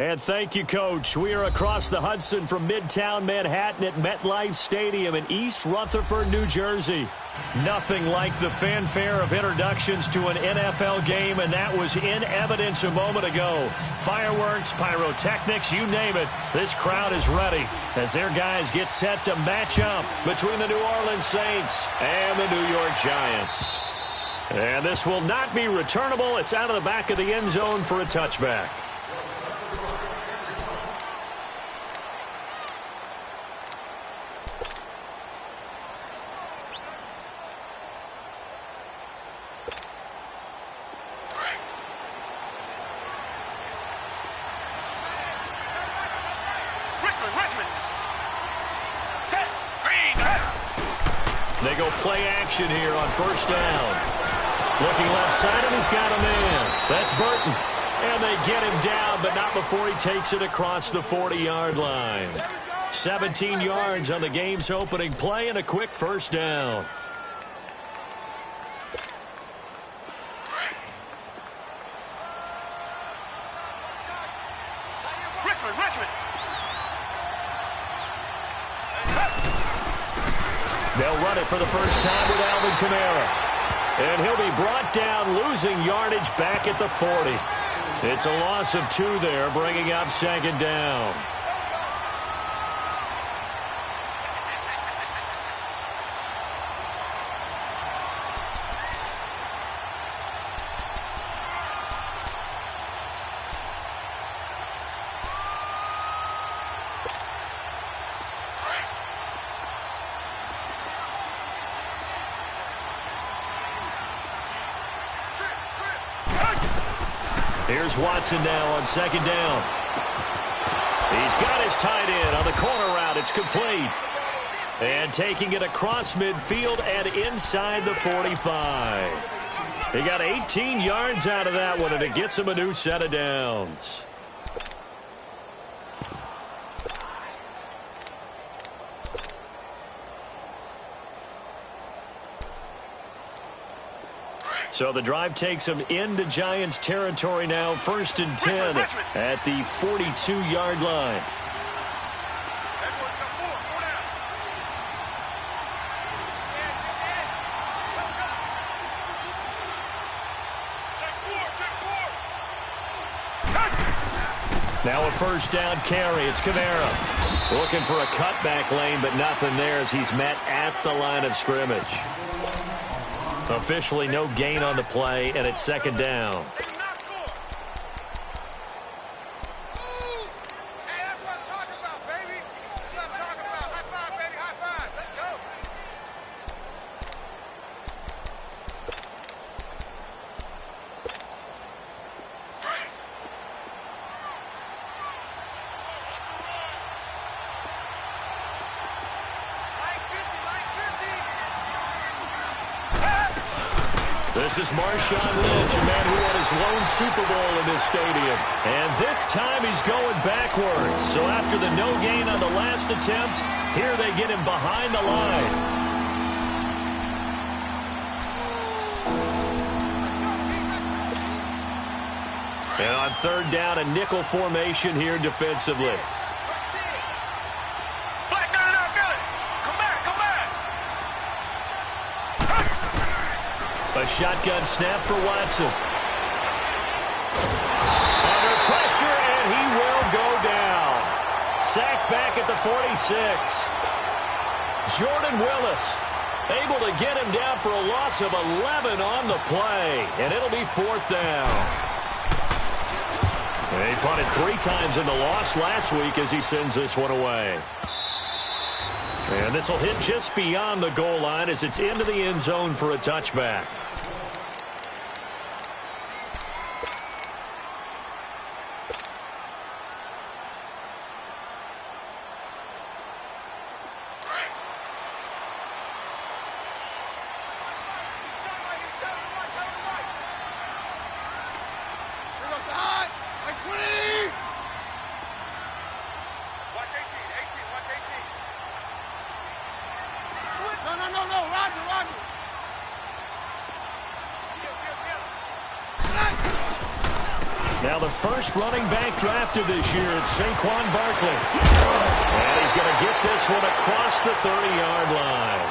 And thank you, Coach. We are across the Hudson from Midtown Manhattan at MetLife Stadium in East Rutherford, New Jersey. Nothing like the fanfare of introductions to an NFL game, and that was in evidence a moment ago. Fireworks, pyrotechnics, you name it. This crowd is ready as their guys get set to match up between the New Orleans Saints and the New York Giants. And this will not be returnable. It's out of the back of the end zone for a touchback. They go play action here on first down. Looking left side, and he's got a man. That's Burton. And they get him down, but not before he takes it across the 40-yard line. 17 yards on the game's opening play and a quick first down. They'll run it for the first time with Alvin Kamara. And he'll be brought down, losing yardage back at the 40. It's a loss of 2 there, bringing up second down. Here's Watson now on second down. He's got his tight end on the corner route. It's complete. And taking it across midfield and inside the 45. He got 18 yards out of that one, and it gets him a new set of downs. So the drive takes him into Giants territory now, 1st and 10 at the 42-yard line. Now a first down carry. It's Kamara looking for a cutback lane, but nothing there as he's met at the line of scrimmage. Officially no gain on the play, and it's second down. This is Marshawn Lynch, a man who won his lone Super Bowl in this stadium. And this time he's going backwards. So after the no gain on the last attempt, here they get him behind the line. And on third down, a nickel formation here defensively. A shotgun snap for Watson. Under pressure, and he will go down. Sacked back at the 46. Jordan Willis able to get him down for a loss of 11 on the play. And it'll be 4th down. And he punted 3 times in the loss last week as he sends this one away. And this will hit just beyond the goal line as it's into the end zone for a touchback. Now the first running back drafted this year, it's Saquon Barkley. And he's going to get this one across the 30-yard line.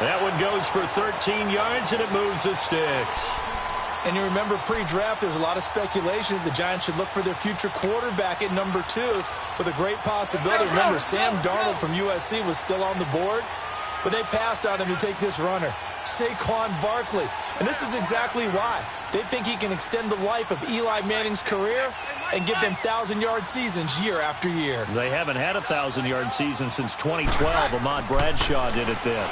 That one goes for 13 yards, and it moves the sticks. And you remember pre-draft, there's a lot of speculation that the Giants should look for their future quarterback at number 2 with a great possibility. Remember, Sam Darnold from USC was still on the board, but they passed on him to take this runner, Saquon Barkley. And this is exactly why. They think he can extend the life of Eli Manning's career and give them 1,000-yard seasons year after year. They haven't had a 1,000-yard season since 2012. Ahmad Bradshaw did it then.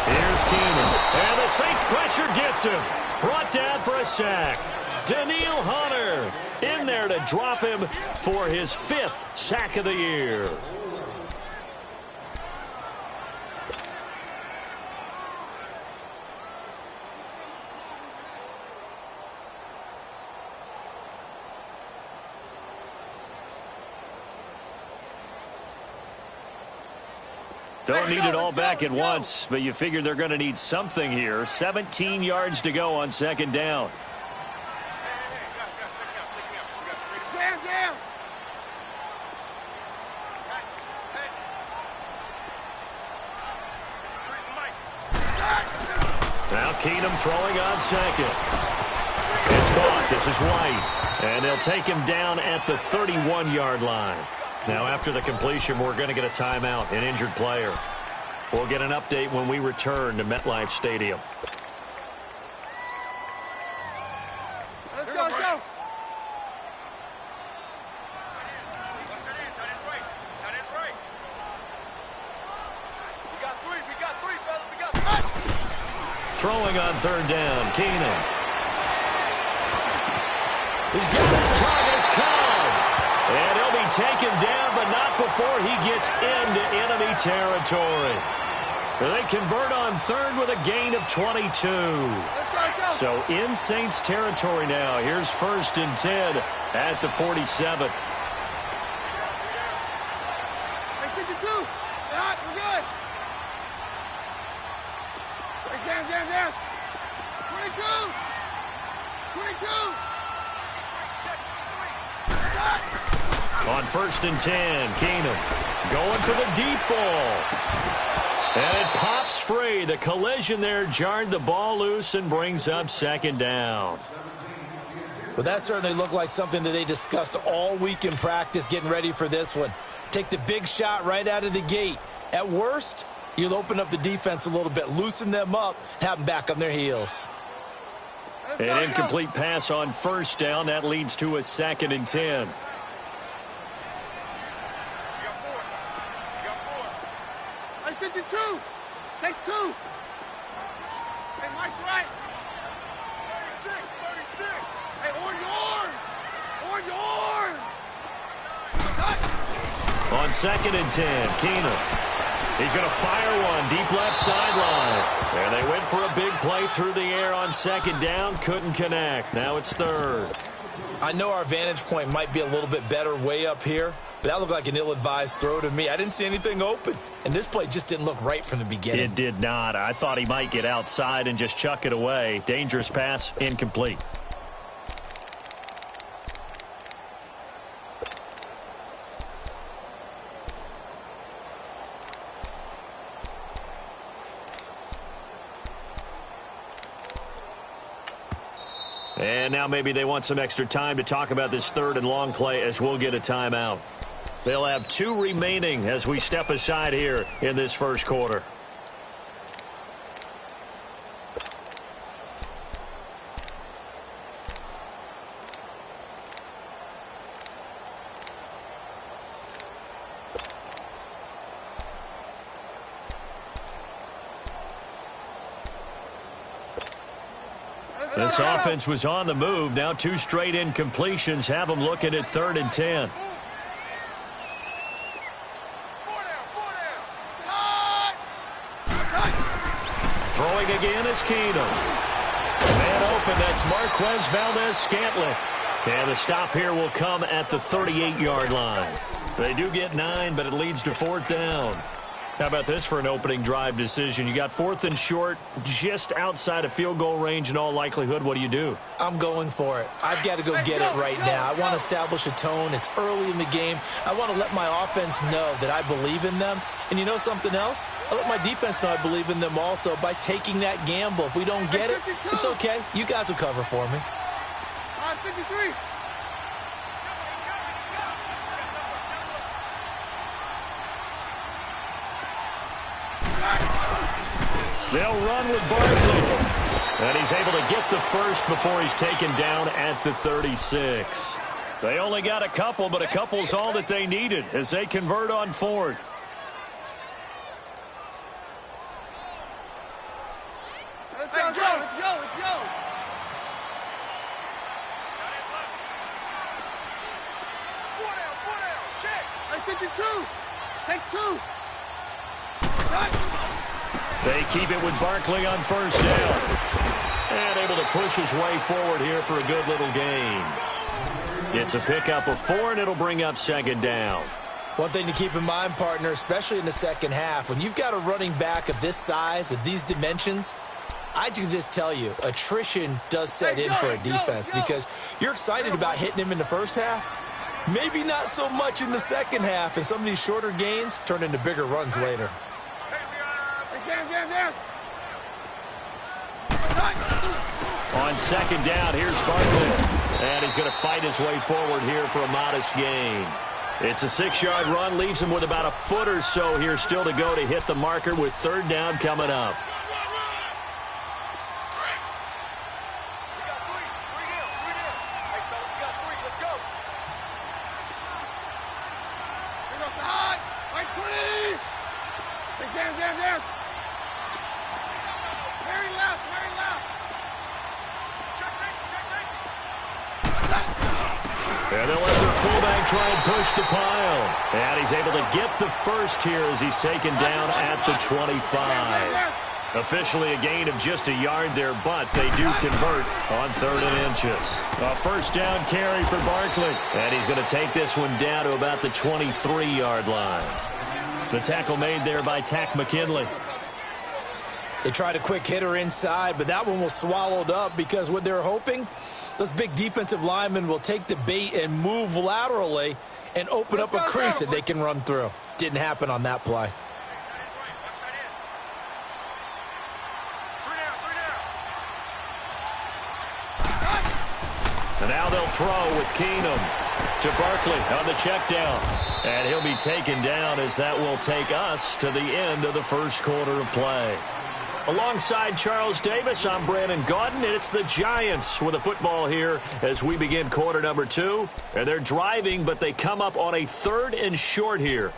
Here's Keenan. And the Saints pressure gets him. Brought down for a sack. Danielle Hunter in there to drop him for his 5th sack of the year. Don't need it all back at once, but you figure they're going to need something here. 17 yards to go on second down. Now Keenum throwing on second. It's caught. This is White. And they'll take him down at the 31-yard line. Now, after the completion, we're going to get a timeout, an injured player. We'll get an update when we return to MetLife Stadium. Let's go, let's go. Throwing on third down, Keenan. He's got his target. It's caught. And he'll be taken down, but not before he gets into enemy territory. They convert on third with a gain of 22. So in Saints territory now. Here's 1st and 10 at the 47. Down. 22. 22. On 1st and 10, Keenum going for the deep ball. And it pops free. The collision there jarred the ball loose and brings up second down. Well, that certainly looked like something that they discussed all week in practice getting ready for this one. Take the big shot right out of the gate. At worst, you'll open up the defense a little bit, loosen them up, have them back on their heels. An incomplete pass on 1st down. That leads to a 2nd and 10. Hey, 52. Take 2. Hey, Mike's right. 36. Hey, on yours. On 2nd and 10, Keenum. He's going to fire one deep left sideline. And they went for a big play through the air on 2nd down. Couldn't connect. Now it's 3rd. I know our vantage point might be a little bit better way up here, but that looked like an ill-advised throw to me. I didn't see anything open, and this play just didn't look right from the beginning. It did not. I thought he might get outside and just chuck it away. Dangerous pass, incomplete. And now maybe they want some extra time to talk about this 3rd and long play as we'll get a timeout. They'll have 2 remaining as we step aside here in this 1st quarter. This offense was on the move. Now 2 straight incompletions have them looking at 3rd and 10. Throwing again is Keenum. Man open, that's Marquez Valdez-Scantling. And the stop here will come at the 38-yard line. They do get 9, but it leads to 4th down. How about this for an opening drive decision? You got 4th and short, just outside of field goal range in all likelihood. What do you do? I'm going for it. I've got to go get it right now. I want to establish a tone. It's early in the game. I want to let my offense know that I believe in them. And you know something else? I let my defense know I believe in them also by taking that gamble. If we don't get it, it's okay. You guys will cover for me. 53. They'll run with Barkley. And he's able to get the first before he's taken down at the 36. They only got a couple, but a couple's all that they needed as they convert on 4th. Let's go, let's go. Four down, check. Hey, 52. Take 2. They keep it with Barkley on 1st down. And able to push his way forward here for a good little gain. It's a pickup of 4, and it'll bring up 2nd down. One thing to keep in mind, partner, especially in the second half, when you've got a running back of this size, of these dimensions, I can just tell you, attrition does set in for a defense because you're excited about hitting him in the first half. Maybe not so much in the second half, and some of these shorter gains turn into bigger runs later. On 2nd down, here's Barkley. And he's going to fight his way forward here for a modest gain. It's a 6-yard run, leaves him with about a foot or so here still to go to hit the marker with 3rd down coming up. And they'll let their fullback try and push the pile. And he's able to get the first here as he's taken down at the 25. Officially a gain of just a yard there, but they do convert on 3rd and inches. A 1st down carry for Barkley. And he's going to take this one down to about the 23-yard line. The tackle made there by Tack McKinley. They tried a quick hitter inside, but that one was swallowed up because what they're hoping, those big defensive linemen will take the bait and move laterally and open up a crease that they can run through. Didn't happen on that play. And now they'll throw with Keenum to Barkley on the check down. And he'll be taken down as that will take us to the end of the first quarter of play. Alongside Charles Davis, I'm Brandon Gaudin, and it's the Giants with the football here as we begin quarter number 2. And they're driving, but they come up on a 3rd and short here.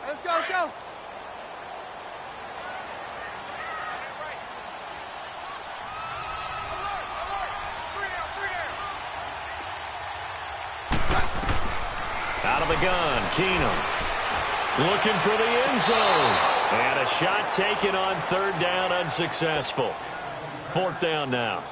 Let's go. Out of the gun, Keenum looking for the end zone. And a shot taken on 3rd down, unsuccessful. 4th down now.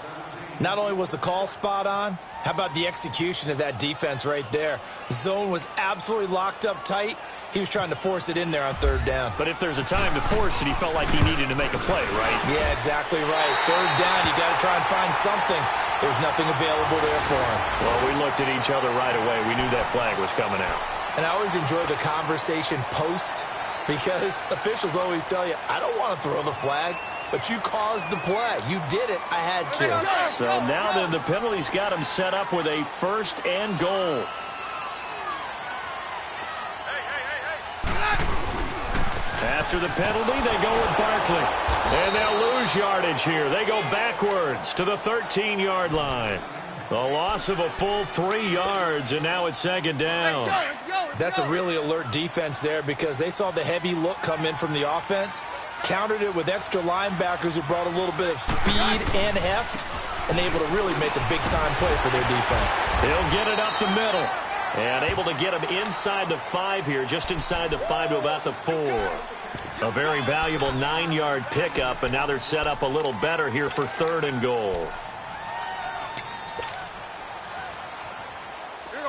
Not only was the call spot on, how about the execution of that defense right there? The zone was absolutely locked up tight. He was trying to force it in there on 3rd down. But if there's a time to force it, he felt like he needed to make a play, right? Yeah, exactly right. 3rd down, you got to try and find something. There's nothing available there for him. Well, we looked at each other right away. We knew that flag was coming out. And I always enjoy the conversation post because officials always tell you, I don't want to throw the flag, but you caused the play. You did it. I had to. So now then the penalty's got him set up with a 1st and goal. After the penalty, they go with Barkley. And they'll lose yardage here. They go backwards to the 13-yard line. The loss of a full 3 yards, and now it's 2nd down. That's a really alert defense there because they saw the heavy look come in from the offense, countered it with extra linebackers who brought a little bit of speed and heft, and able to really make a big-time play for their defense. He'll get it up the middle. And able to get him inside the 5 here, just inside the 5 to about the 4. A very valuable 9-yard pickup, and now they're set up a little better here for 3rd and goal.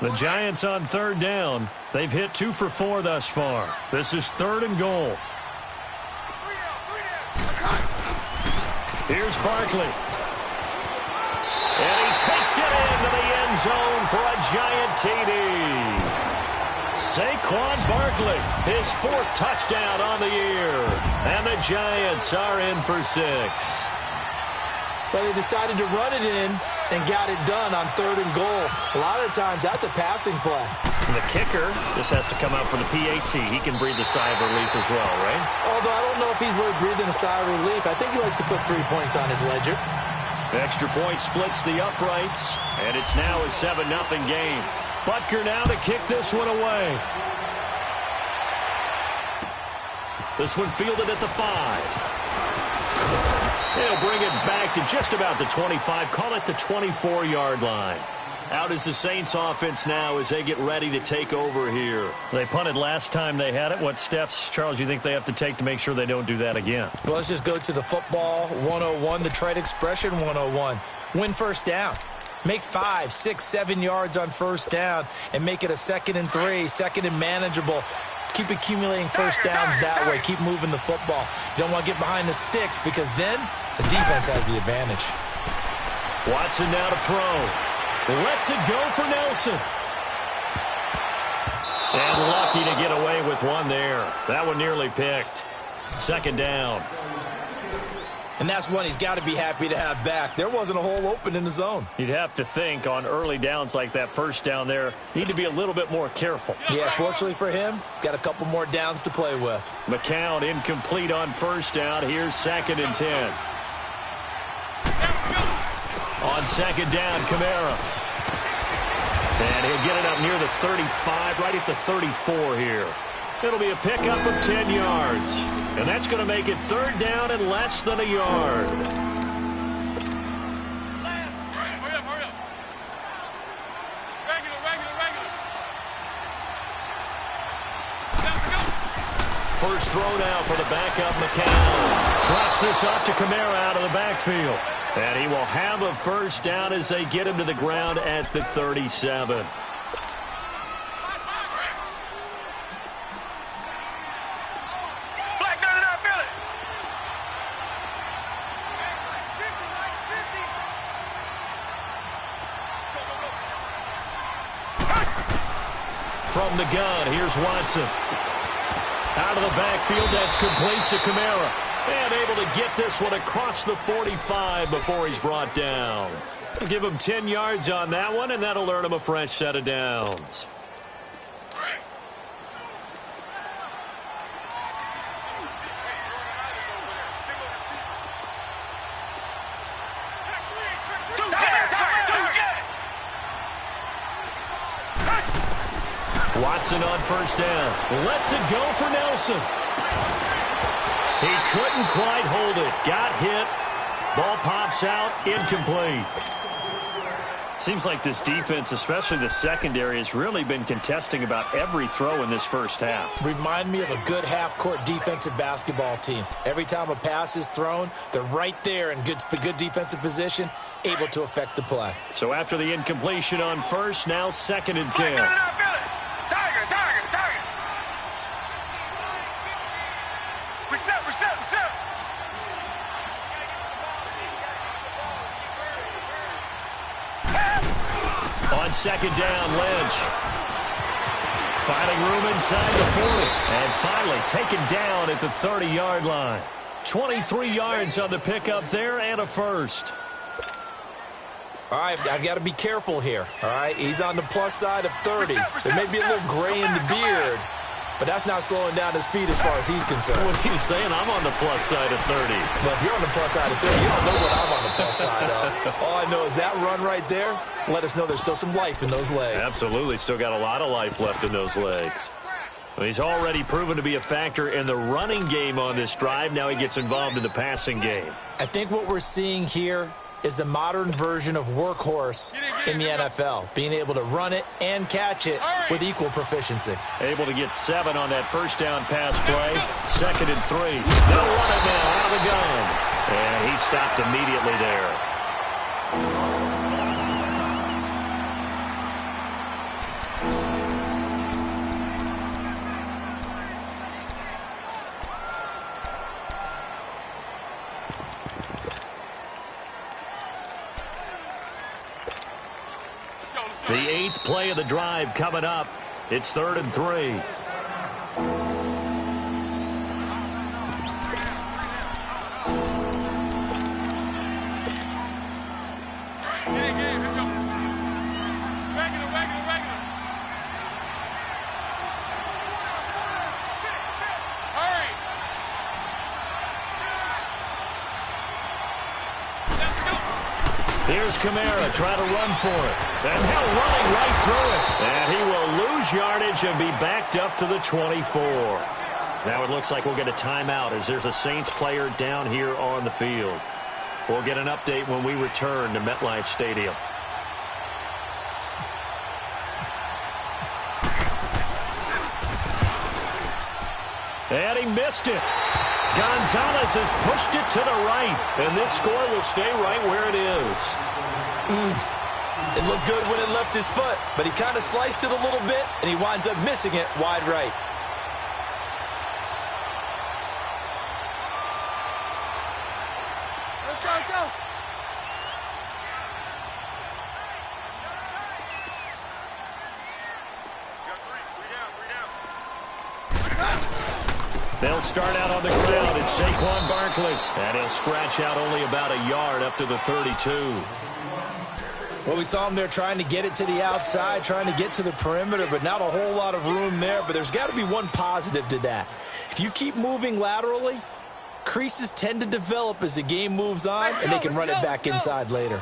The Giants on 3rd down. They've hit 2 for 4 thus far. This is 3rd and goal. Here's Barkley. And he takes it into the end zone for a giant TD. Saquon Barkley, his 4th touchdown on the year. And the Giants are in for 6. Well, they decided to run it in and got it done on 3rd and goal. A lot of times, that's a passing play. And the kicker just has to come out for the PAT. He can breathe a sigh of relief as well, right? Although I don't know if he's really breathing a sigh of relief. I think he likes to put 3 points on his ledger. The extra point splits the uprights, and it's now a 7-0 game. Butker now to kick this one away. This one fielded at the 5. He'll bring it back to just about the 25, call it the 24-yard line. Out is the Saints offense now as they get ready to take over here. They punted last time they had it. What steps, Charles, you think they have to take to make sure they don't do that again? Well, let's just go to the football 101, the trade expression 101. Win first down. Make 5, 6, 7 yards on first down and make it a 2nd and 3, 2nd and manageable. Keep accumulating first downs that way. Keep moving the football. You don't want to get behind the sticks because then the defense has the advantage. Watson now to throw. Lets it go for Nelson. And lucky to get away with one there. That one nearly picked. 2nd down. And that's one he's got to be happy to have back. There wasn't a hole open in the zone. You'd have to think on early downs like that first down there, need to be a little bit more careful. Yeah, fortunately for him, got a couple more downs to play with. McCown incomplete on first down. Here's 2nd and 10. On 2nd down, Kamara. And he'll get it up near the 35, right at the 34 here. It'll be a pickup of 10 yards. And that's going to make it 3rd down and less than a yard. Hurry up. Regular. First throw now for the backup, McCown. Drops this off to Kamara out of the backfield. And he will have a first down as they get him to the ground at the 37. From the gun, here's Watson. Out of the backfield, that's complete to Kamara. And able to get this one across the 45 before he's brought down. Give him 10 yards on that one, and that'll earn him a fresh set of downs. Watson on first down. Lets it go for Nelson. He couldn't quite hold it. Got hit. Ball pops out. Incomplete. Seems like this defense, especially the secondary, has really been contesting about every throw in this first half. Remind me of a good half-court defensive basketball team. Every time a pass is thrown, they're right there in good defensive position, able to affect the play. So after the incompletion on first, now 2nd and 10. On 2nd down, Lynch. Finding room inside the 40. And finally taken down at the 30-yard line. 23 yards on the pickup there and a first. All right, I've got to be careful here. All right, he's on the plus side of 30. There may be a little gray in the beard, but that's not slowing down his speed as far as he's concerned. What he's saying, I'm on the plus side of 30. But if you're on the plus side of 30, you don't know what I'm on the plus side of. All I know is that run right there let us know there's still some life in those legs. Absolutely, still got a lot of life left in those legs. Well, he's already proven to be a factor in the running game on this drive. Now he gets involved in the passing game. I think what we're seeing here is the modern version of workhorse in the NFL, being able to run it and catch it with equal proficiency. Able to get 7 on that first down pass play. 2nd and 3. They'll run it now out of the gun. And he stopped immediately there. The 8th play of the drive coming up. It's 3rd and 3. Here's Kamara trying to run for it. And he'll running right through it. And he will lose yardage and be backed up to the 24. Now it looks like we'll get a timeout as there's a Saints player down here on the field. We'll get an update when we return to MetLife Stadium. And he missed it. Gonzalez has pushed it to the right, and this score will stay right where it is. It looked good when it left his foot, but he kind of sliced it a little bit, and he winds up missing it wide right. Let's go. They'll start out on the ground. It's Saquon Barkley. And he'll scratch out only about a yard up to the 32. Well, we saw him there trying to get it to the outside, trying to get to the perimeter, but not a whole lot of room there. But there's got to be one positive to that. If you keep moving laterally, creases tend to develop as the game moves on, and they can run it back inside later.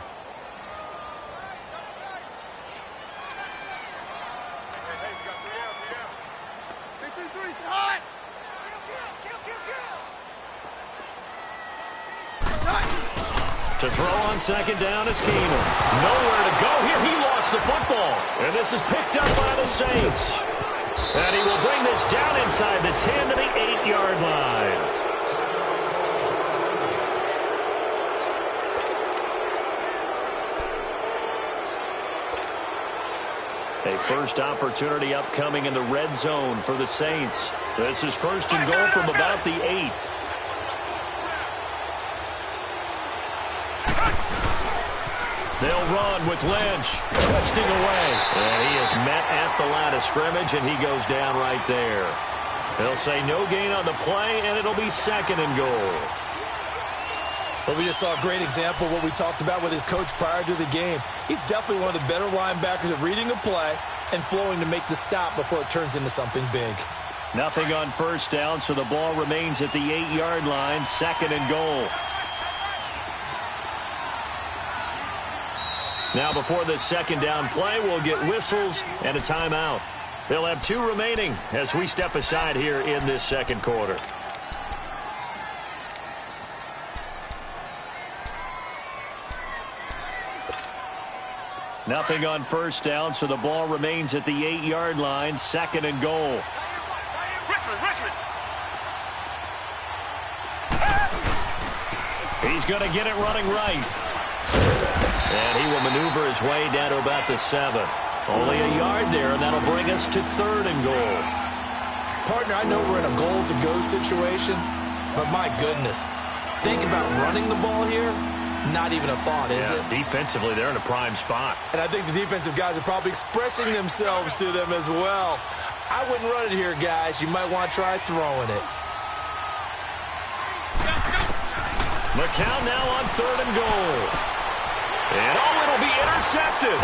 To throw on 2nd down is Keenum. Nowhere to go here. He lost the football. And this is picked up by the Saints. And he will bring this down inside the 10 to the 8-yard line. A first opportunity upcoming in the red zone for the Saints. This is 1st and goal from about the 8. They'll run with Lynch, twisting away. And he is met at the line of scrimmage, and he goes down right there. They'll say no gain on the play, and it'll be 2nd and goal. Well, we just saw a great example of what we talked about with his coach prior to the game. He's definitely one of the better linebackers at reading a play and flowing to make the stop before it turns into something big. Nothing on 1st down, so the ball remains at the 8-yard line, 2nd and goal. Now before the 2nd down play, we'll get whistles and a timeout. They'll have 2 remaining as we step aside here in this 2nd quarter. Nothing on 1st down, so the ball remains at the 8-yard line, 2nd and goal. Richmond. He's going to get it running right. And he will maneuver his way down to about the 7. Only a yard there, and that'll bring us to 3rd and goal. Partner, I know we're in a goal-to-go situation, but my goodness, think about running the ball here. Not even a thought, is it? Defensively, they're in a prime spot. And I think the defensive guys are probably expressing themselves to them as well. I wouldn't run it here, guys. You might want to try throwing it. McCown now on 3rd and goal. And it'll be intercepted.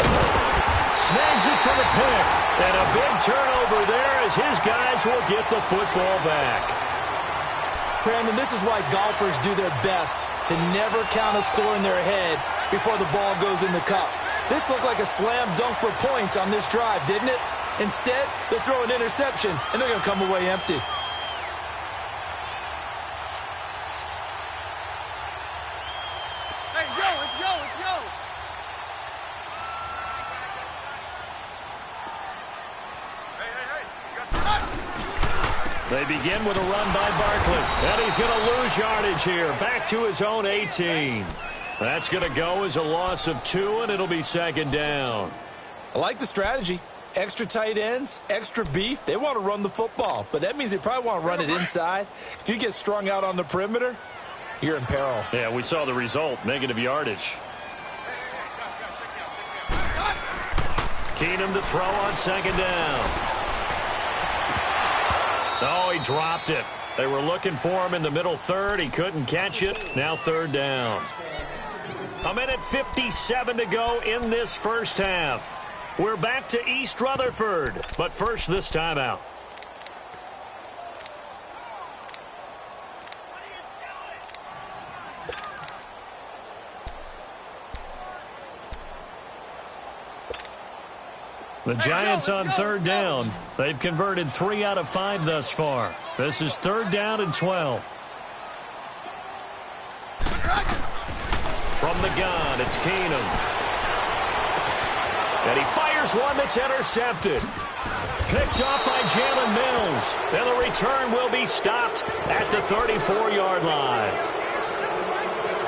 Snags it for the pick. And a big turnover there as his guys will get the football back. Brandon, this is why golfers do their best to never count a score in their head before the ball goes in the cup. This looked like a slam dunk for points on this drive, didn't it? Instead, they throw an interception, and they're going to come away empty. Let's go. They begin with a run by Barkley. And he's going to lose yardage here. Back to his own 18. That's going to go as a loss of 2, and it'll be second down. I like the strategy. Extra tight ends, extra beef. They want to run the football, but that means they probably want to run it inside. If you get strung out on the perimeter, you're in peril. Yeah, we saw the result, negative yardage. Keenum to throw on second down. Oh, he dropped it. They were looking for him in the middle third. He couldn't catch it. Now third down. 1:57 to go in this first half. We're back to East Rutherford, but first this timeout. The Giants on third down. They've converted 3 out of 5 thus far. This is third down and 12. From the gun, it's Keenum. And he fires one that's intercepted. Picked off by Jalen Mills. And the return will be stopped at the 34-yard line.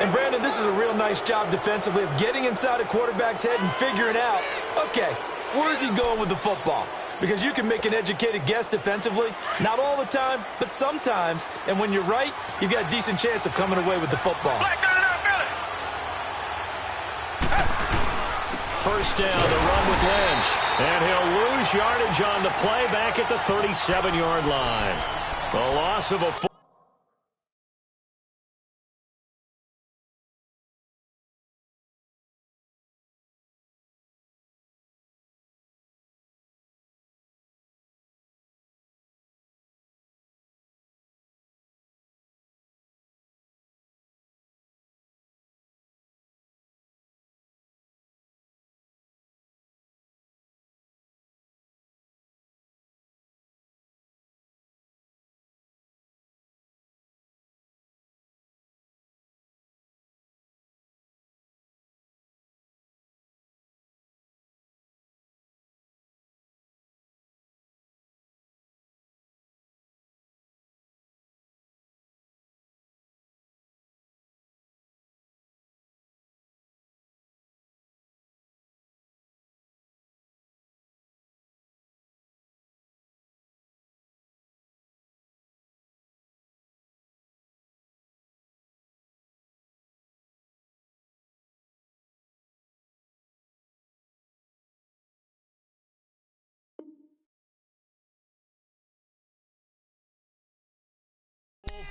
And, Brandon, this is a real nice job defensively of getting inside a quarterback's head and figuring out, okay, where's he going with the football? Because you can make an educated guess defensively. Not all the time, but sometimes. And when you're right, you've got a decent chance of coming away with the football. First down, the run with Lynch. And he'll lose yardage on the play back at the 37-yard line. The loss of a full.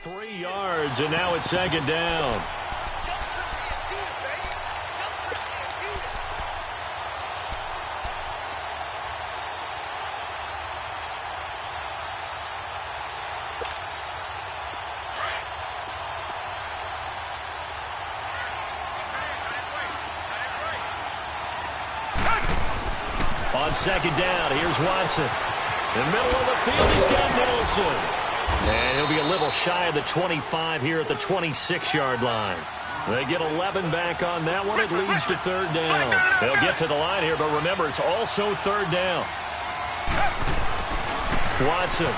Three yards, and now it's second down. On second down, here's Watson. In the middle of the field, he's got Nelson. And he'll be a little shy of the 25 here at the 26-yard line. They get 11 back on that one. It leads to third down. They'll get to the line here, but remember, it's also third down. Watson.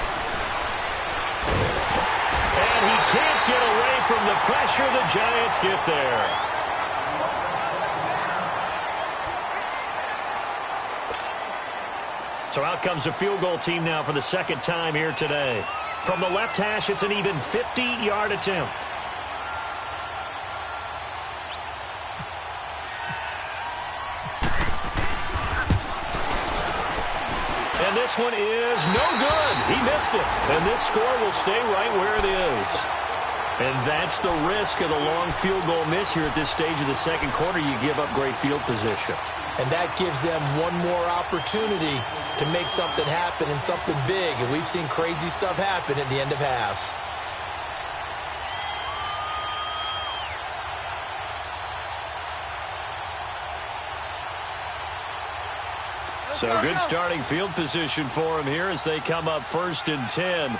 And he can't get away from the pressure. The Giants get there. So out comes a field goal team now for the second time here today. From the left hash, it's an even 50-yard attempt. And this one is no good. He missed it. And this score will stay right where it is. And that's the risk of the long field goal miss here at this stage of the second quarter. You give up great field position. And that gives them one more opportunity to make something happen and something big. And we've seen crazy stuff happen at the end of halves. So good starting field position for him here as they come up first and 10.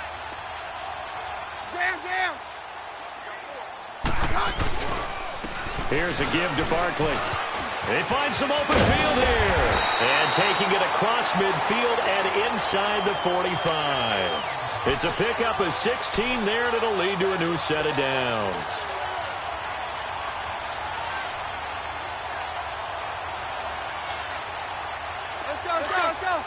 Here's a give to Barkley. They find some open field here. And taking it across midfield and inside the 45. It's a pickup of 16 there, and it'll lead to a new set of downs. Let's go, let's go, let's go.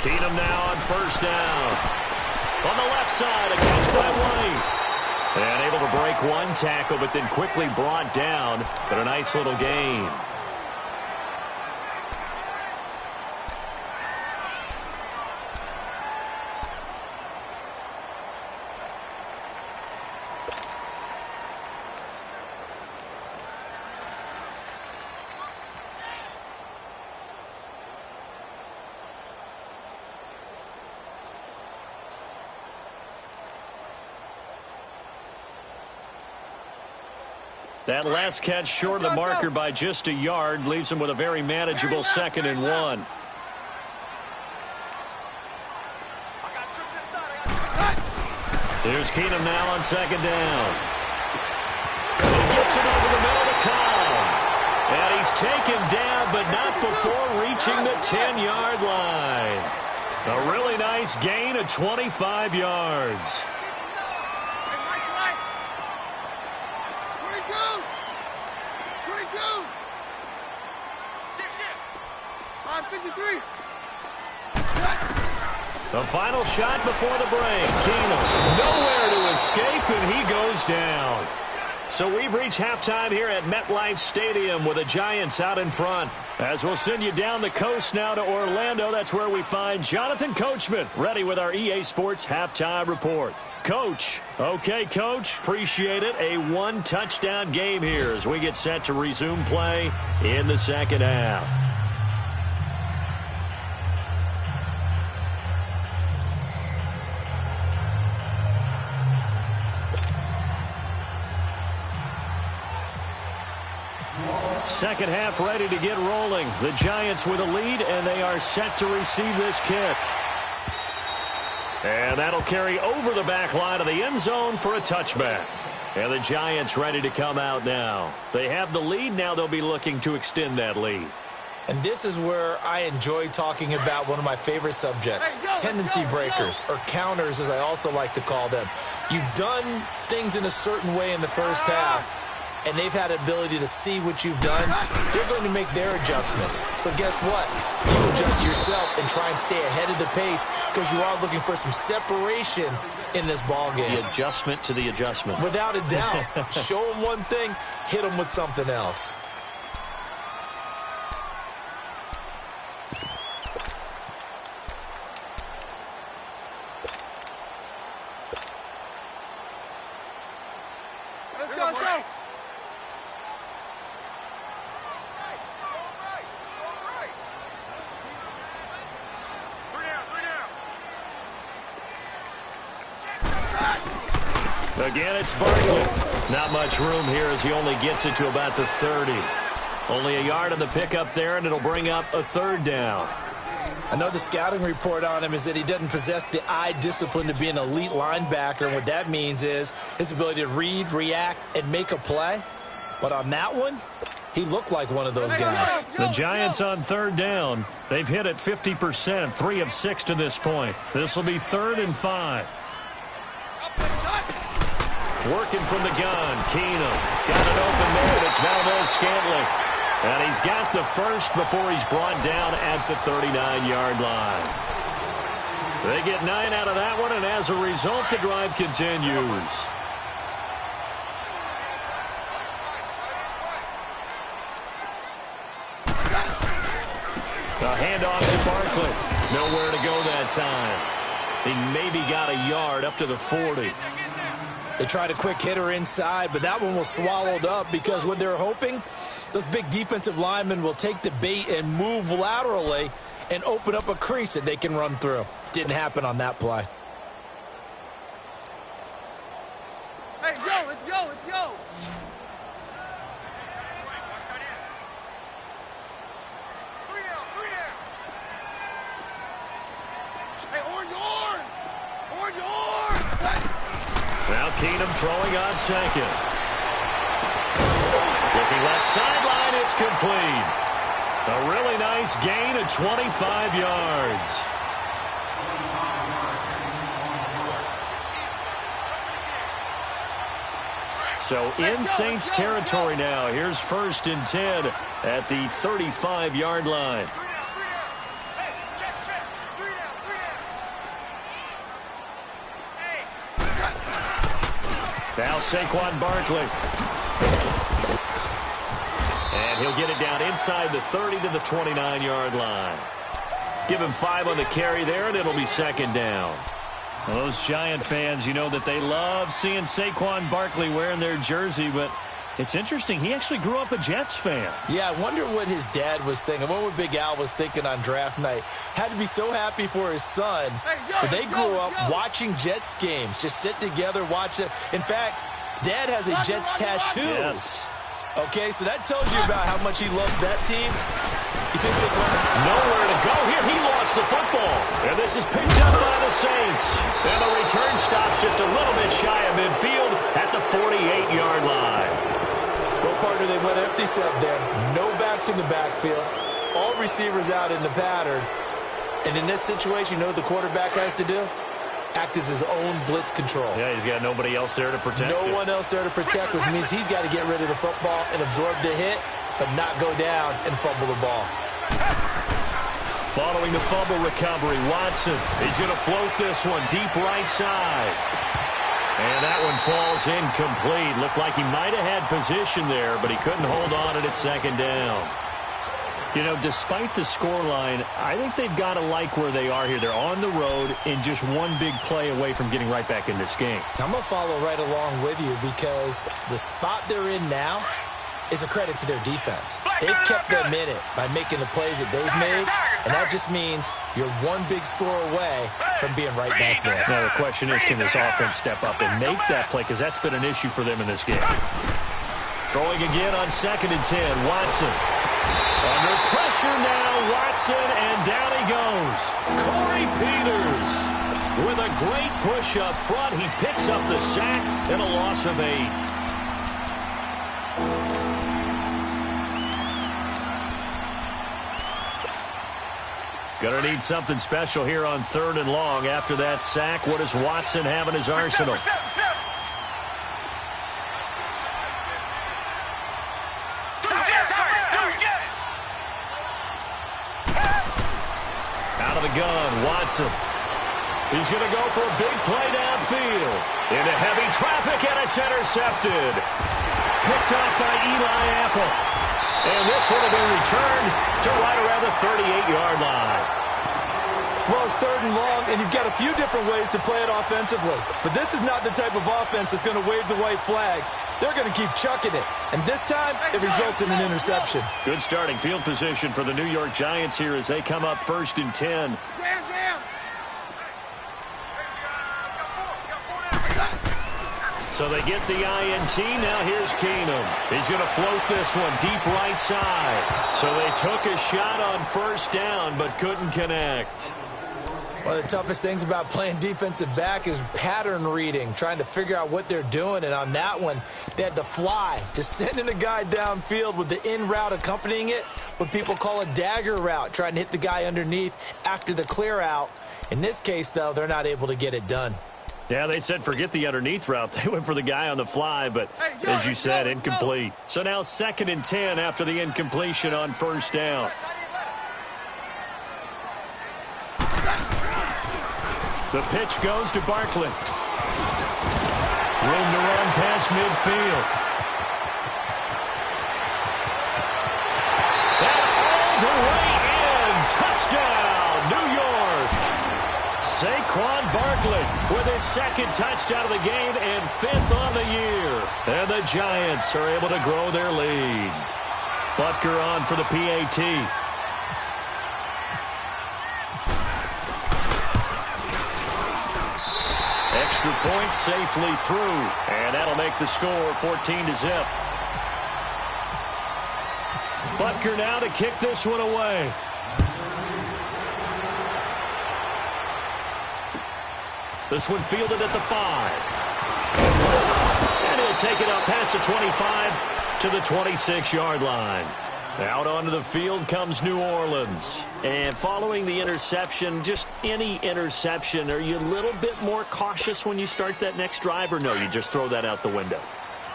Keenum now on first down. On the left side, a catch by White. And able to break one tackle, but then quickly brought down. But a nice little gain. That last catch short of the marker by just a yard leaves him with a very manageable 2nd and 1. Here's Keenum now on 2nd down. And he gets it over the middle to Cobb. And he's taken down, but not before reaching the 10-yard line. A really nice gain of 25 yards. 53. The final shot before the break. Keenum nowhere to escape, and he goes down. So we've reached halftime here at MetLife Stadium with the Giants out in front. As we'll send you down the coast now to Orlando, that's where we find Jonathan Coachman ready with our EA Sports Halftime Report. Coach. Okay, Coach. Appreciate it. A one-touchdown game here as we get set to resume play in the second half. Second half ready to get rolling. The Giants with a lead, and they are set to receive this kick. And that'll carry over the back line of the end zone for a touchback. And the Giants ready to come out now. They have the lead. Now they'll be looking to extend that lead. And this is where I enjoy talking about one of my favorite subjects, tendency breakers, or counters as I also like to call them. You've done things in a certain way in the first half, and they've had the ability to see what you've done. They're going to make their adjustments. So guess what? You adjust yourself and try and stay ahead of the pace because you are looking for some separation in this ball game. The adjustment to the adjustment. Without a doubt. Show them one thing, hit them with something else. Let's go, let's go. Again, it's Barkley. Not much room here as he only gets it to about the 30. Only a yard on the pickup there, and it'll bring up a third down. Another scouting report on him is that he doesn't possess the eye discipline to be an elite linebacker, and what that means is his ability to read, react, and make a play. But on that one, he looked like one of those guys. The Giants on third down. They've hit it 50%, 3 of 6 to this point. This will be 3rd and 5. Working from the gun, Keenum. Got it open there. It's Valdez-Scantling. And he's got the first before he's brought down at the 39-yard line. They get 9 out of that one, and as a result, the drive continues. The handoff to Barkley. Nowhere to go that time. He maybe got a yard up to the 40. They tried a quick hitter inside, but that one was swallowed up because what they're hoping, those big defensive linemen will take the bait and move laterally and open up a crease that they can run through. Didn't happen on that play. Hey, go, let's go, let's go. Hey, orange. Now Keenum throwing on second. Looking Looking left sideline, it's complete. A really nice gain of 25 yards. So in Saints territory now. Here's 1st and 10 at the 35-yard line. Now Saquon Barkley. And he'll get it down inside the 30 to the 29-yard line. Give him 5 on the carry there, and it'll be 2nd down. Well, those Giant fans, you know that they love seeing Saquon Barkley wearing their jersey, but it's interesting. He actually grew up a Jets fan. Yeah, I wonder what his dad was thinking. What Big Al was thinking on draft night. Had to be so happy for his son. But they grew up watching Jets games. Just sit together, watch it. In fact, Dad has a Jets tattoo. Yes. Okay, so that tells you about how much he loves that team. You think nowhere to go here. He lost the football. And this is picked up by the Saints. And the return stops just a little bit shy of midfield at the 48-yard line. Well, partner, they went empty set there. No backs in the backfield. All receivers out in the pattern. And in this situation, you know what the quarterback has to do? Act as his own blitz control. Yeah, he's got nobody else there to protect No one else there to protect, which means he's got to get rid of the football and absorb the hit, but not go down and fumble the ball. Following the fumble recovery, Watson. He's going to float this one deep right side. And that one falls incomplete. Looked like he might have had position there, but he couldn't hold on at 2nd down. You know, despite the scoreline, I think they've got to like where they are here. They're on the road and just one big play away from getting right back in this game. I'm going to follow right along with you because the spot they're in now is a credit to their defense. They've kept them in it by making the plays that they've made, and that just means you're one big score away from being right back there. Now the question is, can this offense step up and make that play? Because that's been an issue for them in this game. Throwing again on 2nd and 10, Watson. Under pressure now, Watson, and down he goes. Corey Peters with a great push up front. He picks up the sack and a loss of 8. Gonna need something special here on 3rd and long. After that sack, what does Watson have in his arsenal? Out of the gun, Watson. He's going to go for a big play downfield. Into heavy traffic, and it's intercepted. Picked off by Eli Apple. And this one will be returned to right around the 38-yard line. Well, it's 3rd and long, and you've got a few different ways to play it offensively. But this is not the type of offense that's going to wave the white flag. They're going to keep chucking it. And this time, it results in an interception. Good starting field position for the New York Giants here as they come up 1st and 10. So they get the INT. Now here's Keenum. He's going to float this one deep right side. So they took a shot on 1st down but couldn't connect. One of the toughest things about playing defensive back is pattern reading, trying to figure out what they're doing. And on that one, they had to fly, just sending a guy downfield with the in route accompanying it, what people call a dagger route, trying to hit the guy underneath after the clear out. In this case, though, they're not able to get it done. Yeah, they said forget the underneath route. They went for the guy on the fly, but as you said, incomplete. So now 2nd and 10 after the incompletion on 1st down. The pitch goes to Barkley. Room to run past midfield. And all the way in. Touchdown, New York. Saquon Barkley with his 2nd touchdown of the game and 5th on the year. And the Giants are able to grow their lead. Butker on for the PAT. Extra point safely through, and that'll make the score 14-0. Butker now to kick this one away. This one fielded at the 5. And he'll take it up past the 25 to the 26-yard line. Out onto the field comes New Orleans. And following the interception, just any interception, are you a little bit more cautious when you start that next drive, or no, you just throw that out the window?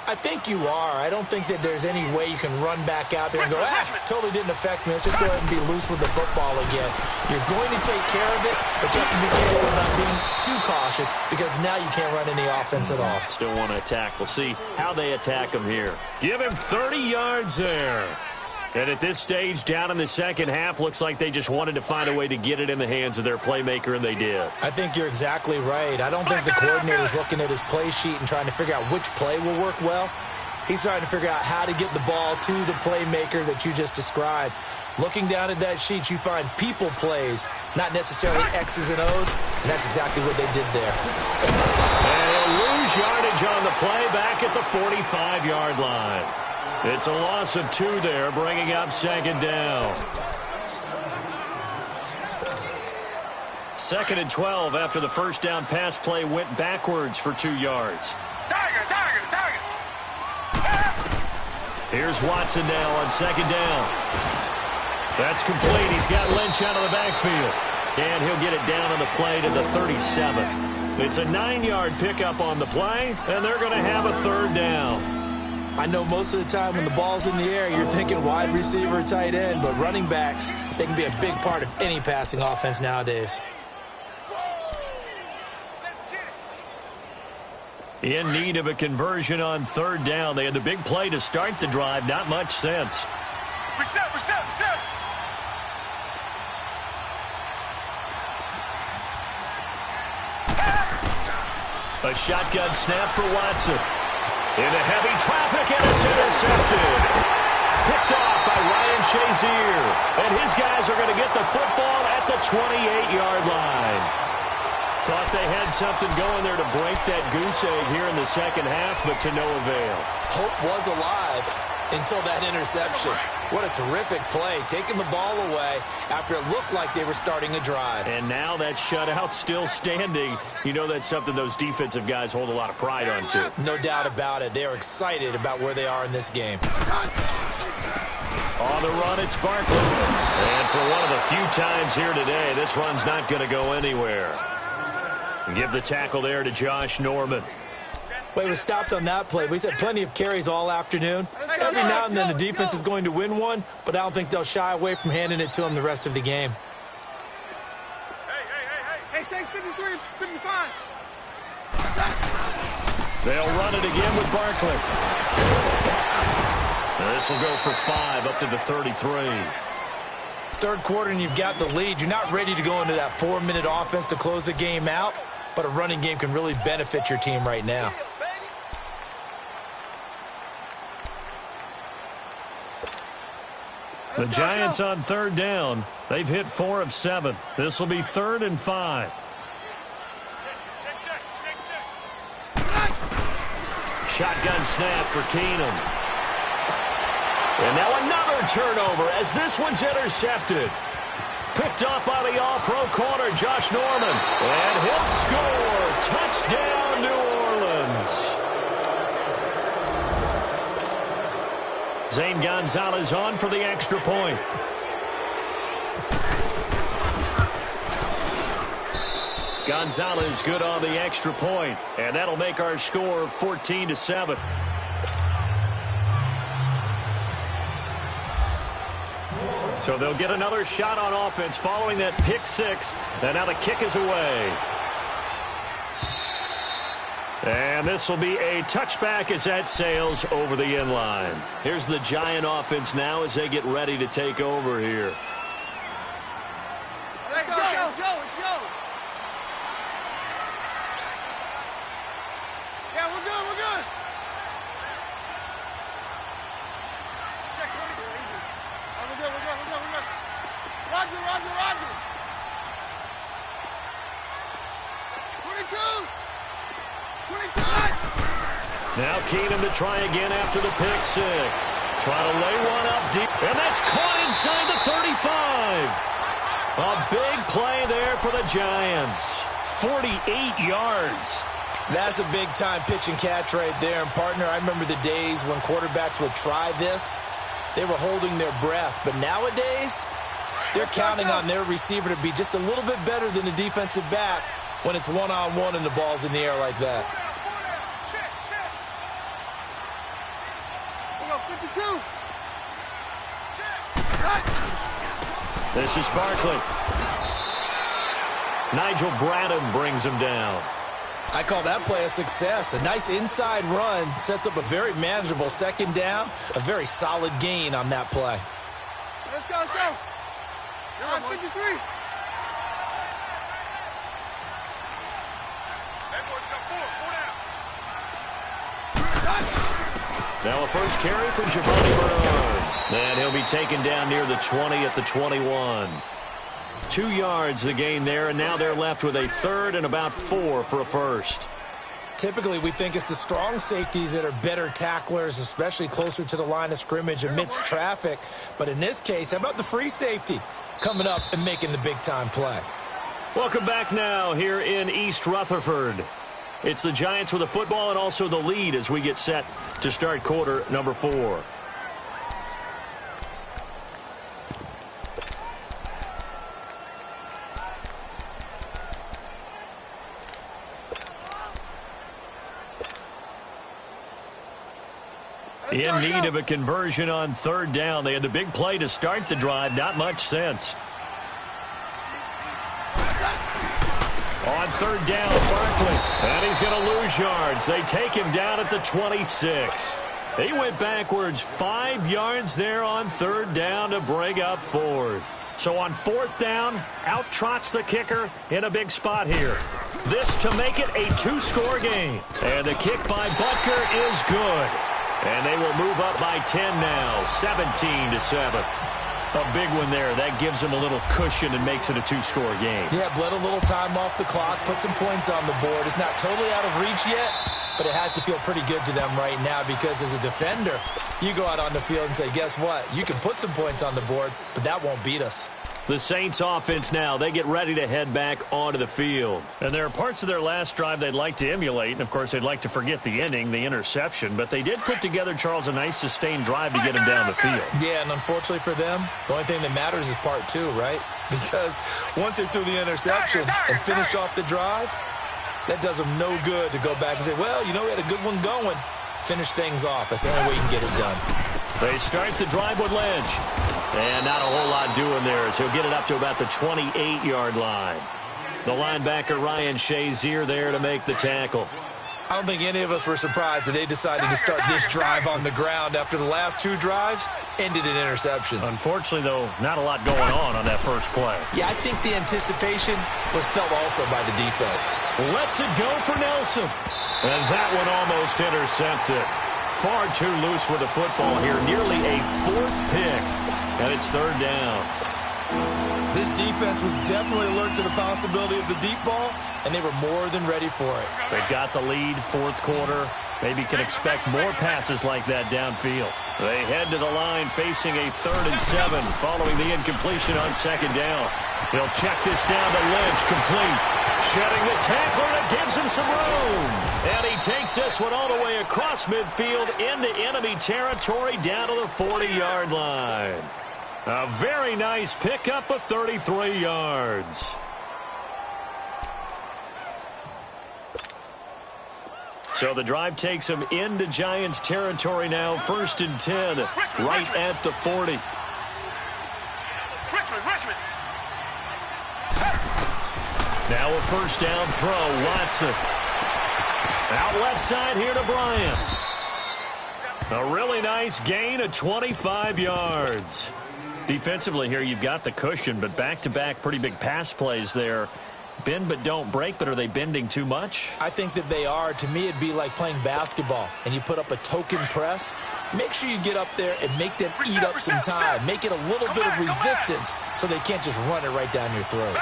I think you are. I don't think that there's any way you can run back out there and go, totally didn't affect me. Let's just go ahead and be loose with the football again. You're going to take care of it, but you have to be careful about being too cautious because now you can't run any offense at all. Still want to attack. We'll see how they attack him here. Give him 30 yards there. And at this stage, down in the second half, looks like they just wanted to find a way to get it in the hands of their playmaker, and they did. I think you're exactly right. I don't think the coordinator's looking at his play sheet and trying to figure out which play will work well. He's trying to figure out how to get the ball to the playmaker that you just described. Looking down at that sheet, you find people plays, not necessarily X's and O's, and that's exactly what they did there. And he'll lose yardage on the play back at the 45-yard line. It's a loss of 2 there, bringing up second down. 2nd and 12 after the first down pass play went backwards for 2 yards. Target. Here's Watson now on second down. That's complete. He's got Lynch out of the backfield. And he'll get it down on the play to the 37. It's a 9-yard pickup on the play, and they're going to have a third down. I know most of the time when the ball's in the air, you're thinking wide receiver or tight end, but running backs, they can be a big part of any passing offense nowadays. In need of a conversion on third down. They had the big play to start the drive. Not much sense. Reset. A shotgun snap for Watson. Into heavy traffic, and it's intercepted. Picked off by Ryan Shazier. And his guys are going to get the football at the 28-yard line. Thought they had something going there to break that goose egg here in the second half, but to no avail. Hope was alive until that interception. What a terrific play, taking the ball away after it looked like they were starting a drive. And now that shutout still standing. You know that's something those defensive guys hold a lot of pride on, too. No doubt about it. They are excited about where they are in this game. On the run, it's Barkley. And for one of the few times here today, this run's not going to go anywhere. Give the tackle there to Josh Norman. Well, he was stopped on that play, but he's had plenty of carries all afternoon. Every now and then the defense is going to win one, but I don't think they'll shy away from handing it to him the rest of the game. Hey, thanks, 53, 55. They'll run it again with Barkley. This will go for 5 up to the 33. Third quarter and you've got the lead. You're not ready to go into that 4-minute offense to close the game out, but a running game can really benefit your team right now. The Giants on third down. They've hit 4 of 7. This will be 3rd and 5. Shotgun snap for Keenum. And now another turnover as this one's intercepted. Picked up by the all-pro corner, Josh Norman. And he'll score. Touchdown, New Orleans. Zane Gonzalez on for the extra point. Gonzalez good on the extra point, and that'll make our score 14-7. So they'll get another shot on offense following that pick six, and now the kick is away. And this will be a touchback as that sails over the end line. Here's the Giant offense now as they get ready to take over here. Let's go. Yeah, we're good. Check 20. We're good. Roger. 22. Now Keenum to try again after the pick six. Trying to lay one up deep. And that's caught inside the 35. A big play there for the Giants. 48 yards. That's a big-time pitch and catch right there. And, partner, I remember the days when quarterbacks would try this. They were holding their breath. But nowadays, they're counting on their receiver to be just a little bit better than the defensive back when it's one-on-one and the ball's in the air like that. This is Barkley. Nigel Bradham brings him down. I call that play a success. A nice inside run sets up a very manageable second down. A very solid gain on that play. Let's go, let's go. You're on 53. Now a first carry for Giovanni Bernard. And he'll be taken down near the 20 at the 21. 2 yards the gain there, and now they're left with a third and about 4 for a first. Typically, we think it's the strong safeties that are better tacklers, especially closer to the line of scrimmage amidst traffic. But in this case, how about the free safety coming up and making the big-time play? Welcome back now here in East Rutherford. It's the Giants with the football and also the lead as we get set to start quarter number 4. In need of a conversion on third down. They had the big play to start the drive. Not much sense. On third down, Barkley. And he's going to lose yards. They take him down at the 26. He went backwards 5 yards there on third down to bring up fourth. So on fourth down, out trots the kicker in a big spot here. This to make it a 2-score game. And the kick by Butker is good. And they will move up by 10 now, 17-7. A big one there. That gives them a little cushion and makes it a 2-score game. Yeah, bled a little time off the clock, put some points on the board. It's not totally out of reach yet, but it has to feel pretty good to them right now because as a defender, you go out on the field and say, guess what? You can put some points on the board, but that won't beat us. The Saints offense now, they get ready to head back onto the field. And there are parts of their last drive they'd like to emulate, and of course they'd like to forget the ending, the interception, but they did put together, Charles, a nice sustained drive to get him down the field. Yeah, and unfortunately for them, the only thing that matters is part 2, right? Because once they threw the interception and finished off the drive, that does them no good to go back and say, well, you know, we had a good one going. Finish things off. That's the only way you can get it done. They start the drive with Lynch. And not a whole lot doing there as he'll get it up to about the 28-yard line. The linebacker, Ryan Shazier, there to make the tackle. I don't think any of us were surprised that they decided to start this drive on the ground after the last 2 drives ended in interceptions. Unfortunately, though, not a lot going on that first play. Yeah, I think the anticipation was felt also by the defense. Lets it go for Nelson. And that one almost intercepted. Far too loose with the football here. Nearly a 4th pick. And it's third down. This defense was definitely alert to the possibility of the deep ball, and they were more than ready for it. They've got the lead, fourth quarter. Maybe can expect more passes like that downfield. They head to the line facing a 3rd and 7 following the incompletion on second down. He'll check this down to Lynch, complete. Shedding the tackler, and it gives him some room. And he takes this one all the way across midfield into enemy territory down to the 40-yard line. A very nice pickup of 33 yards. So the drive takes him into Giants territory now. 1st and 10, right at the 40. Now a first down throw, Watson. Out left side here to Bryant. A really nice gain of 25 yards. Defensively here, you've got the cushion, but back-to-back pretty big pass plays there. Bend but don't break, but are they bending too much? I think that they are. To me, it'd be like playing basketball, and you put up a token press. Make sure you get up there and make them eat up some time. Make it a little bit of resistance so they can't just run it right down your throat.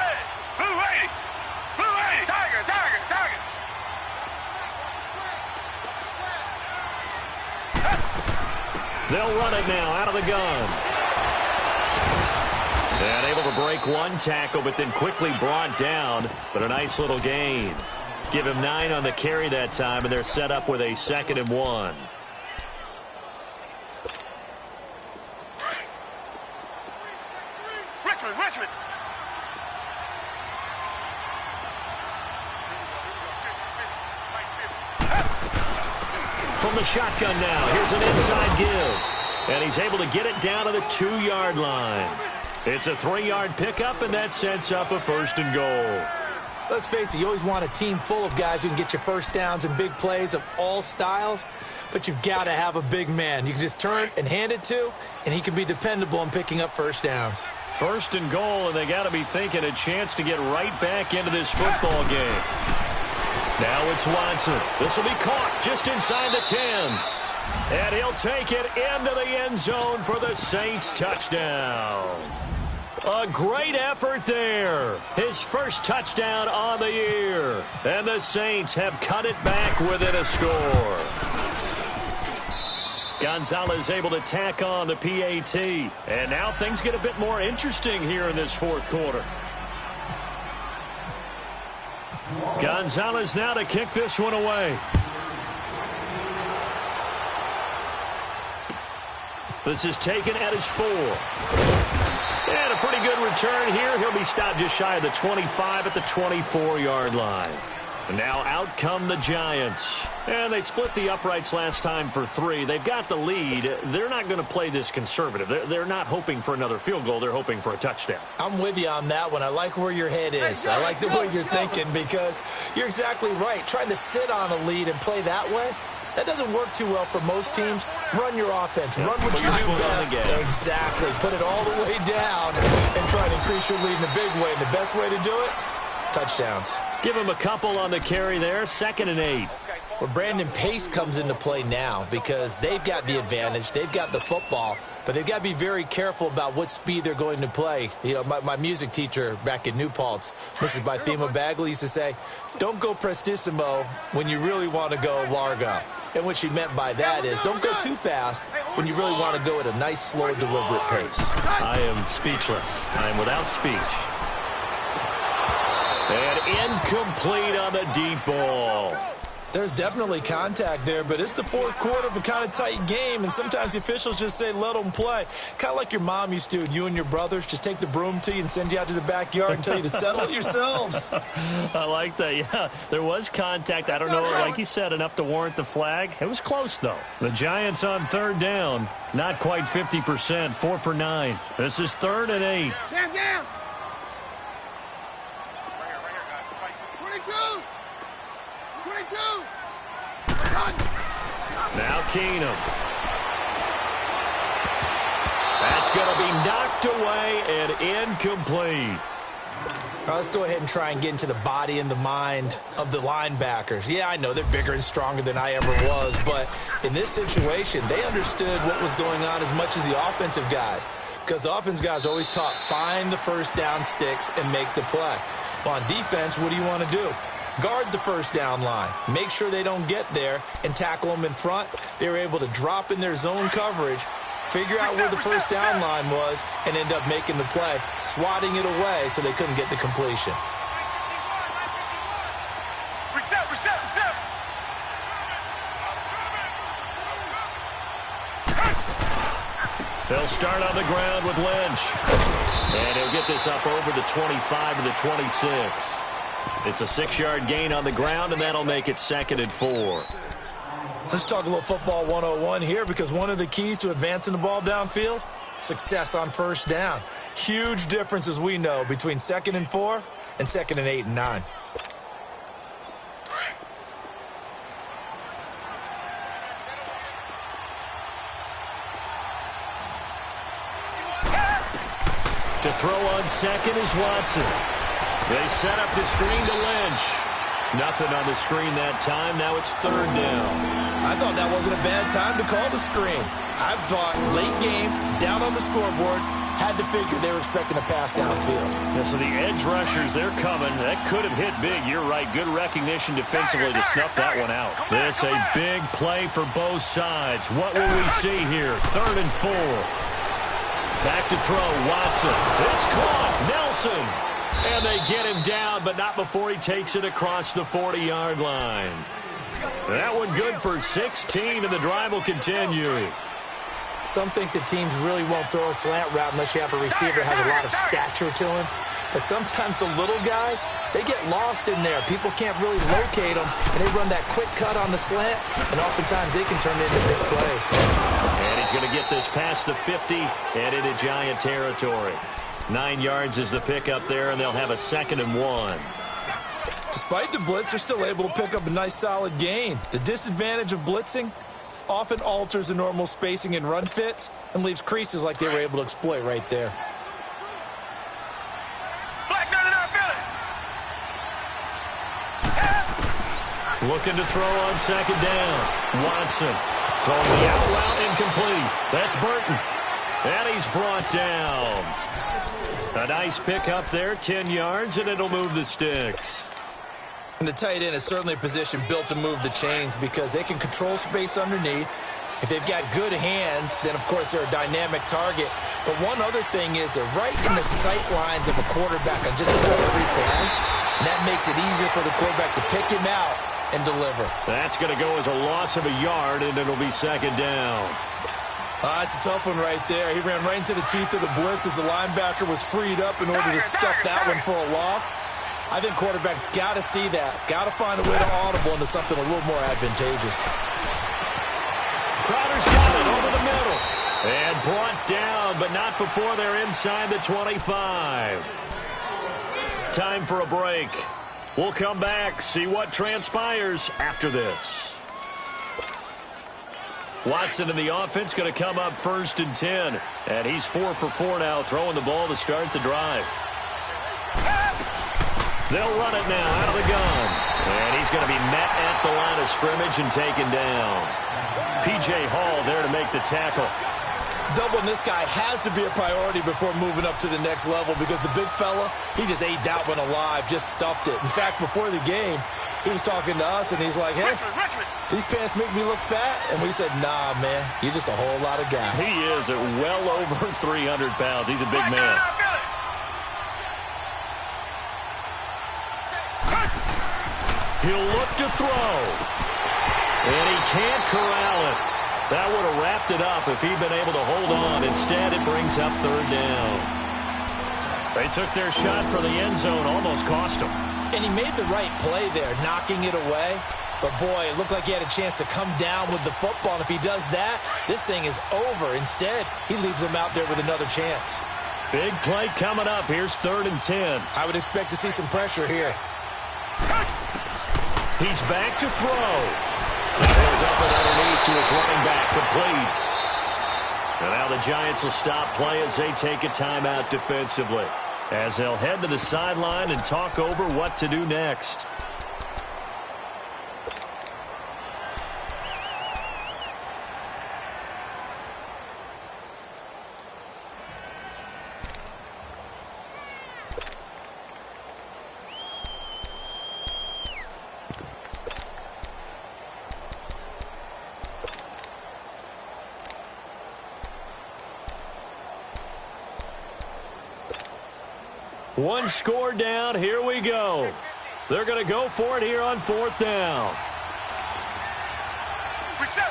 They'll run it now out of the gun. And able to break one tackle, but then quickly brought down. But a nice little gain. Give him 9 on the carry that time, and they're set up with a 2nd and 1. Richmond. From the shotgun now, here's an inside give. And he's able to get it down to the 2-yard line. It's a 3-yard pickup, and that sets up a 1st and goal. Let's face it, you always want a team full of guys who can get you first downs and big plays of all styles, but you've got to have a big man you can just turn and hand it to, and he can be dependable in picking up first downs. 1st and goal, and they got to be thinking a chance to get right back into this football game. Now it's Watson. This will be caught just inside the 10. And he'll take it into the end zone for the Saints touchdown. A great effort there. His first touchdown on the year. And the Saints have cut it back within a score. Gonzalez able to tack on the PAT. And now things get a bit more interesting here in this 4th quarter. Gonzalez now to kick this one away. This is taken at his 4. And a pretty good return here. He'll be stopped just shy of the 25 at the 24-yard line. And now out come the Giants. And they split the uprights last time for 3. They've got the lead. They're not going to play this conservative. They're not hoping for another field goal. They're hoping for a touchdown. I'm with you on that one. I like where your head is. I like the way you're thinking because you're exactly right. Trying to sit on a lead and play that way, that doesn't work too well for most teams. Run your offense. Run what you do best. Exactly. Put it all the way down and try to increase your lead in a big way. And the best way to do it, touchdowns. Give him a couple on the carry there. 2nd and 8. Well, Brandon Pace comes into play now because they've got the advantage. They've got the football, but they've got to be very careful about what speed they're going to play. You know, my music teacher back in New Paltz, Mrs. Bythema Bagley, used to say, don't go prestissimo when you really want to go largo. And what she meant by that is don't go too fast when you really want to go at a nice, slow, deliberate pace. I am speechless. I am without speech. And incomplete on the deep ball. There's definitely contact there, but it's the 4th quarter of a kind of tight game, and sometimes the officials just say let them play. Kind of like your mom used to, you and your brothers, just take the broom to you and send you out to the backyard and tell you to settle it yourselves. I like that, yeah. There was contact. I don't know, like you said, enough to warrant the flag. It was close, though. The Giants on 3rd down. Not quite 50%, 4 for 9. This is 3rd and 8. Down. 22. Now Keenum. That's going to be knocked away and incomplete. All right, let's go ahead and try and get into the body and the mind of the linebackers. Yeah, I know they're bigger and stronger than I ever was, but in this situation, they understood what was going on as much as the offensive guys, because the offensive guys are always taught, find the first down sticks and make the play. Well, on defense, what do you want to do? Guard the first down line. Make sure they don't get there and tackle them in front. They were able to drop in their zone coverage, figure out where the first down line was, and end up making the play, swatting it away so they couldn't get the completion. Reset. They'll start on the ground with Lynch. And he'll get this up over the 25 to the 26. It's a 6-yard gain on the ground, and that'll make it 2nd and 4. Let's talk a little football 101 here, because one of the keys to advancing the ball downfield, success on first down. Huge difference, as we know, between 2nd and 4 and 2nd and 8 and 9. To throw on 2nd is Watson. They set up the screen to Lynch. Nothing on the screen that time. Now it's 3rd down. I thought that wasn't a bad time to call the screen. I thought late game, down on the scoreboard, had to figure they were expecting a pass downfield. Yeah, so the edge rushers, they're coming. That could have hit big. You're right. Good recognition defensively to snuff that one out. This a big play for both sides. What will we see here? 3rd and 4. Back to throw, Watson. It's caught. Nelson. And they get him down, but not before he takes it across the 40-yard line. That one good for 16, and the drive will continue. Some think the teams really won't throw a slant route unless you have a receiver that has a lot of stature to him. But sometimes the little guys, they get lost in there. People can't really locate them, and they run that quick cut on the slant, and oftentimes they can turn it into big plays. And he's going to get this past the 50 and into Giant territory. 9 yards is the pickup there, and they'll have a 2nd and 1. Despite the blitz, they're still able to pick up a nice, solid gain. The disadvantage of blitzing often alters the normal spacing and run fits and leaves creases like they were able to exploit right there. Looking to throw on 2nd down. Watson throwing the out route incomplete. That's Burton. And he's brought down. A nice pick up there, 10 yards, and it'll move the sticks. And the tight end is certainly a position built to move the chains because they can control space underneath. If they've got good hands, then, of course, they're a dynamic target. But one other thing is they're right in the sight lines of a quarterback on just about every play. And that makes it easier for the quarterback to pick him out and deliver. That's going to go as a loss of a yard, and it'll be 2nd down. It's a tough one right there. He ran right into the teeth of the blitz as the linebacker was freed up in order to stuff that one for a loss. I think quarterbacks got to see that. Got to find a way to audible into something a little more advantageous. Crowder's got it over the middle. And brought down, but not before they're inside the 25. Time for a break. We'll come back, see what transpires after this. Watson in the offense going to come up 1st and 10. And he's 4 for 4 now, throwing the ball to start the drive. They'll run it now out of the gun. And he's going to be met at the line of scrimmage and taken down. P.J. Hall there to make the tackle. Doubling this guy has to be a priority before moving up to the next level because the big fella, he just ate that one alive, just stuffed it. In fact, before the game, he was talking to us, and he's like, hey, these pants make me look fat. And we said, nah, man, you're just a whole lot of guy. He is at well over 300 pounds. He's a big man. He'll look to throw. And he can't corral it. That would have wrapped it up if he'd been able to hold on. Instead, it brings up 3rd down. They took their shot for the end zone, almost cost him. And he made the right play there, knocking it away. But, boy, it looked like he had a chance to come down with the football. And if he does that, this thing is over. Instead, he leaves him out there with another chance. Big play coming up. Here's 3rd and 10. I would expect to see some pressure here. He's back to throw. He'll dump it underneath to his running back, complete. And now the Giants will stop play as they take a timeout defensively, as they'll head to the sideline and talk over what to do next. One score down. Here we go. They're going to go for it here on 4th down. Reset.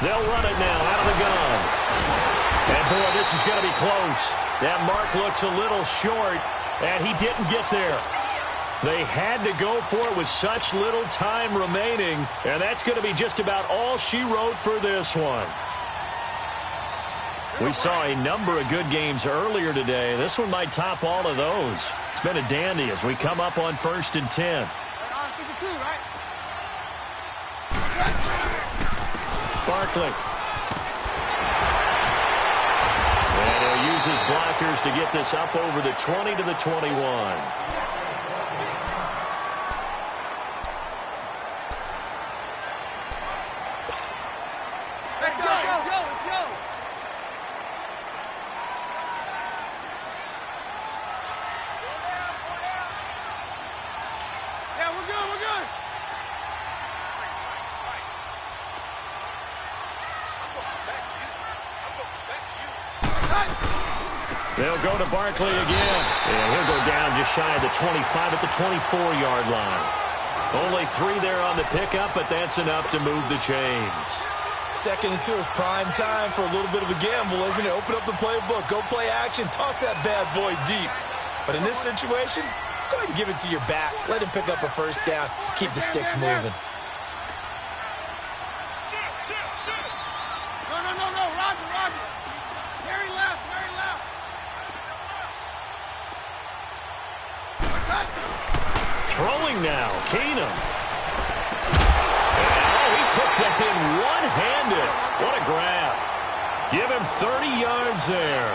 They'll run it now out of the gun. And, boy, this is going to be close. That mark looks a little short, and he didn't get there. They had to go for it with such little time remaining, and that's going to be just about all she wrote for this one. We saw a number of good games earlier today. This one might top all of those. It's been a dandy as we come up on 1st and 10. Barkley. And he'll use his blockers to get this up over the 20 to the 21. They'll go to Barkley again. And he'll go down just shy of the 25 at the 24-yard line. Only 3 there on the pickup, but that's enough to move the chains. 2nd and 2 is prime time for a little bit of a gamble, isn't it? Open up the playbook, go play action, toss that bad boy deep. But in this situation, go ahead and give it to your back. Let him pick up a first down. Keep the sticks moving. No, Roger. Very left. Throwing now, Keenum. He took that in one-handed. What a grab. Give him 30 yards there.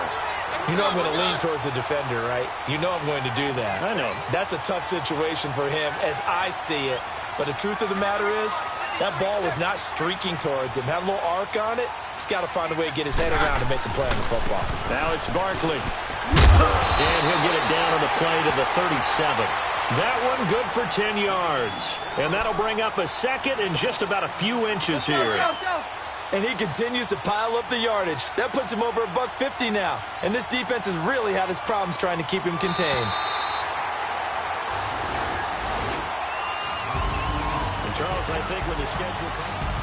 You know I'm going to lean towards the defender, right? You know I'm going to do that. I know. That's a tough situation for him as I see it. But the truth of the matter is, that ball was not streaking towards him. Had a little arc on it. He's got to find a way to get his head around and make the play on the football. Now it's Barkley. And he'll get it down on the play to the 37. That one good for 10 yards. And that'll bring up a second and just about a few inches here. And he continues to pile up the yardage. That puts him over $150 now. And this defense has really had its problems trying to keep him contained. And Charles, I think when the schedule comes...